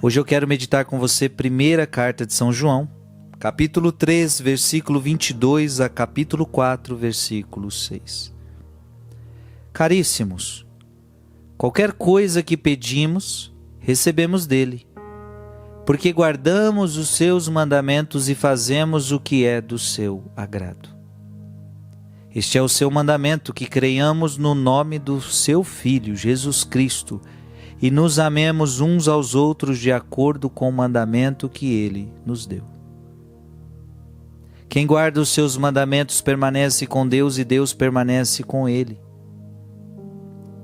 Hoje eu quero meditar com você primeira carta de São João, capítulo 3, versículo 22 a capítulo 4, versículo 6. Caríssimos, qualquer coisa que pedimos, recebemos dele, porque guardamos os seus mandamentos e fazemos o que é do seu agrado. Este é o seu mandamento, que creiamos no nome do seu Filho, Jesus Cristo, e nos amemos uns aos outros de acordo com o mandamento que ele nos deu. Quem guarda os seus mandamentos permanece com Deus e Deus permanece com ele.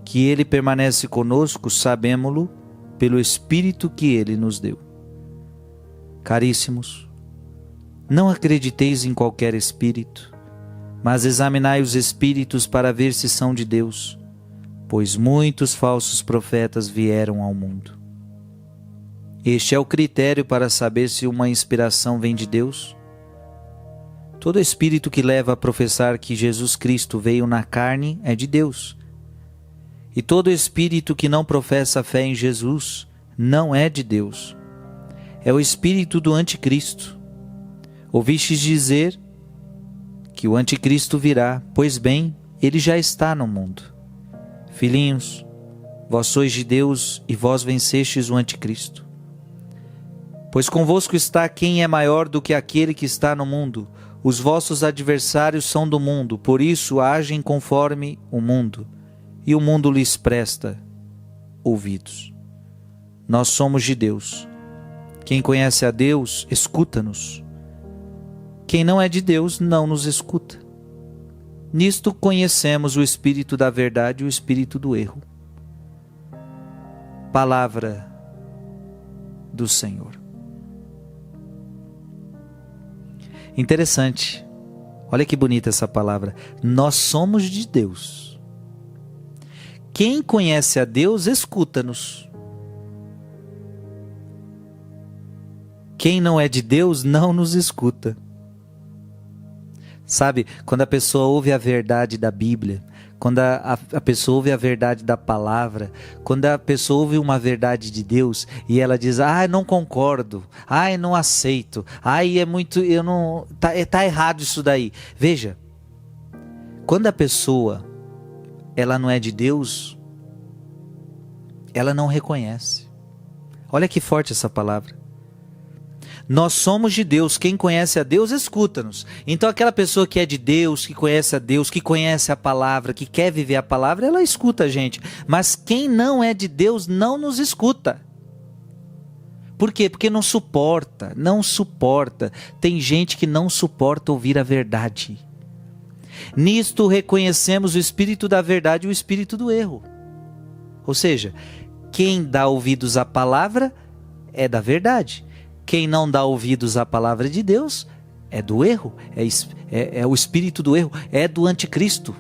Que ele permanece conosco, sabemo-lo pelo Espírito que ele nos deu. Caríssimos, não acrediteis em qualquer espírito, mas examinai os espíritos para ver se são de Deus, pois muitos falsos profetas vieram ao mundo. Este é o critério para saber se uma inspiração vem de Deus. Todo espírito que leva a professar que Jesus Cristo veio na carne é de Deus. E todo espírito que não professa fé em Jesus não é de Deus. É o espírito do anticristo. Ouvistes dizer que o anticristo virá, pois bem, ele já está no mundo. Filhinhos, vós sois de Deus e vós vencestes o anticristo. Pois convosco está quem é maior do que aquele que está no mundo. Os vossos adversários são do mundo, por isso agem conforme o mundo, e o mundo lhes presta ouvidos. Nós somos de Deus. Quem conhece a Deus, escuta-nos. Quem não é de Deus, não nos escuta. Nisto conhecemos o espírito da verdade e o espírito do erro. Palavra do Senhor. Interessante. Olha que bonita essa palavra. Nós somos de Deus. Quem conhece a Deus, escuta-nos. Quem não é de Deus, não nos escuta. Sabe, quando a pessoa ouve a verdade da Bíblia, quando a pessoa ouve a verdade da palavra, quando a pessoa ouve uma verdade de Deus e ela diz, não concordo, não aceito, é muito, tá errado isso daí. Veja, quando a pessoa, ela não é de Deus, ela não reconhece. Olha que forte essa palavra. Nós somos de Deus, quem conhece a Deus, escuta-nos. Então aquela pessoa que é de Deus, que conhece a Deus, que conhece a palavra, que quer viver a palavra, ela escuta a gente. Mas quem não é de Deus, não nos escuta. Por quê? Porque não suporta. Tem gente que não suporta ouvir a verdade. Nisto reconhecemos o espírito da verdade e o espírito do erro. Ou seja, quem dá ouvidos à palavra é da verdade. Quem não dá ouvidos à palavra de Deus é do erro, é o espírito do erro, é do anticristo.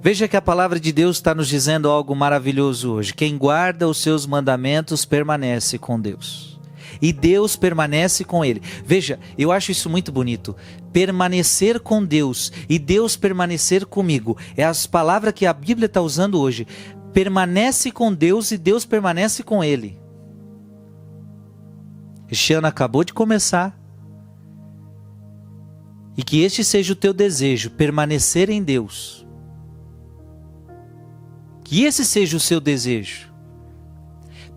Veja que a palavra de Deus está nos dizendo algo maravilhoso hoje. Quem guarda os seus mandamentos permanece com Deus. E Deus permanece com ele. Veja, eu acho isso muito bonito. Permanecer com Deus e Deus permanecer comigo. É as palavras que a Bíblia está usando hoje. Permanece com Deus e Deus permanece com ele. Este ano acabou de começar. E que este seja o teu desejo, permanecer em Deus. Que esse seja o seu desejo.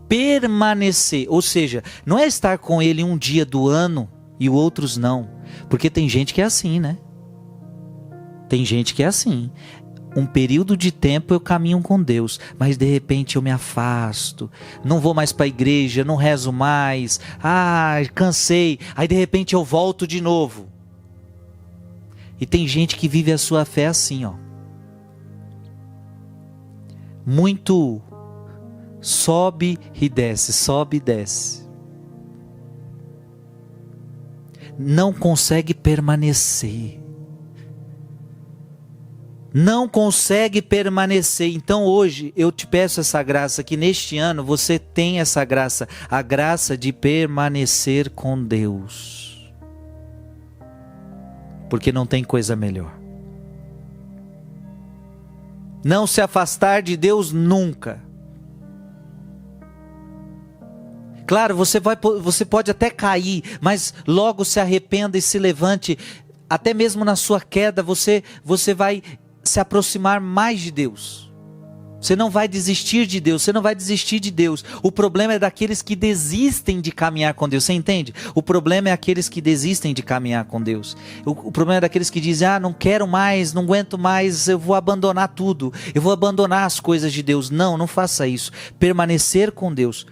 Permanecer, ou seja, não é estar com ele um dia do ano e outros não. Porque tem gente que é assim, né? Tem gente que é assim. Um período de tempo eu caminho com Deus, mas de repente eu me afasto, não vou mais para a igreja, não rezo mais, cansei, aí de repente eu volto de novo. E tem gente que vive a sua fé assim, muito sobe e desce, não consegue permanecer. Não consegue permanecer. Então hoje eu te peço essa graça, que neste ano você tenha essa graça, a graça de permanecer com Deus. Porque não tem coisa melhor. Não se afastar de Deus nunca. Claro, você pode até cair, mas logo se arrependa e se levante. Até mesmo na sua queda, você vai se aproximar mais de Deus. Você não vai desistir de Deus, você não vai desistir de Deus. O problema é daqueles que desistem de caminhar com Deus, você entende? O problema é aqueles que desistem de caminhar com Deus. O problema é daqueles que dizem, não quero mais, não aguento mais, eu vou abandonar tudo, eu vou abandonar as coisas de Deus. Não faça isso. Permanecer com Deus.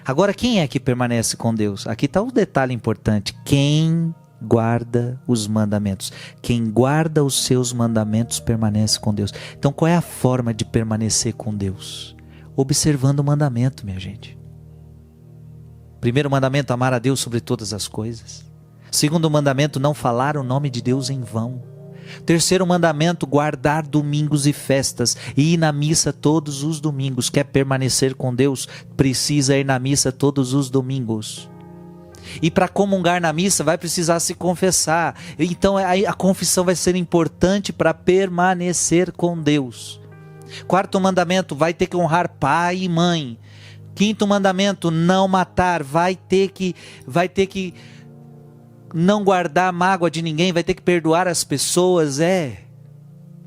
Agora, quem é que permanece com Deus? Aqui está um detalhe importante. Quem guarda os mandamentos. Quem guarda os seus mandamentos permanece com Deus. Então, qual é a forma de permanecer com Deus? Observando o mandamento, minha gente. Primeiro mandamento, amar a Deus sobre todas as coisas. Segundo mandamento, não falar o nome de Deus em vão. Terceiro mandamento, guardar domingos e festas e ir na missa todos os domingos. Quer permanecer com Deus? Precisa ir na missa todos os domingos. E para comungar na missa vai precisar se confessar. Então a confissão vai ser importante para permanecer com Deus. Quarto mandamento, vai ter que honrar pai e mãe. Quinto mandamento, não matar. Vai ter que não guardar mágoa de ninguém, vai ter que perdoar as pessoas,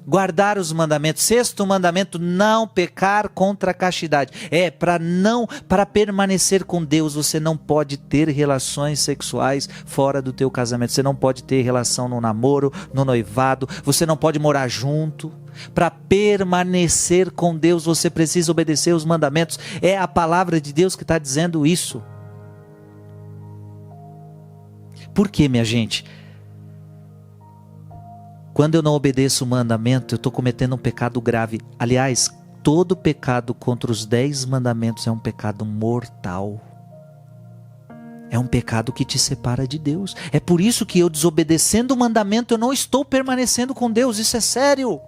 guardar os mandamentos. Sexto mandamento, não pecar contra a castidade. Para permanecer com Deus, você não pode ter relações sexuais fora do teu casamento. Você não pode ter relação no namoro, no noivado. Você não pode morar junto. Para permanecer com Deus, você precisa obedecer os mandamentos. É a palavra de Deus que está dizendo isso. Por quê, minha gente? Quando eu não obedeço o mandamento, eu estou cometendo um pecado grave. Aliás, todo pecado contra os 10 mandamentos é um pecado mortal. É um pecado que te separa de Deus. É por isso que eu, desobedecendo o mandamento, eu não estou permanecendo com Deus. Isso é sério.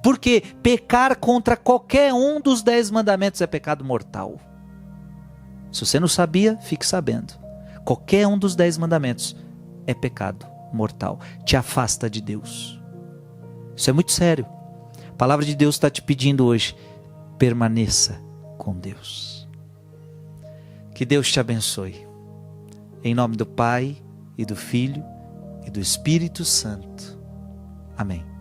Porque pecar contra qualquer um dos 10 mandamentos é pecado mortal. Se você não sabia, fique sabendo. Qualquer um dos 10 mandamentos é pecado mortal. Te afasta de Deus. Isso é muito sério. A palavra de Deus está te pedindo hoje, permaneça com Deus. Que Deus te abençoe. Em nome do Pai, e do Filho, e do Espírito Santo. Amém.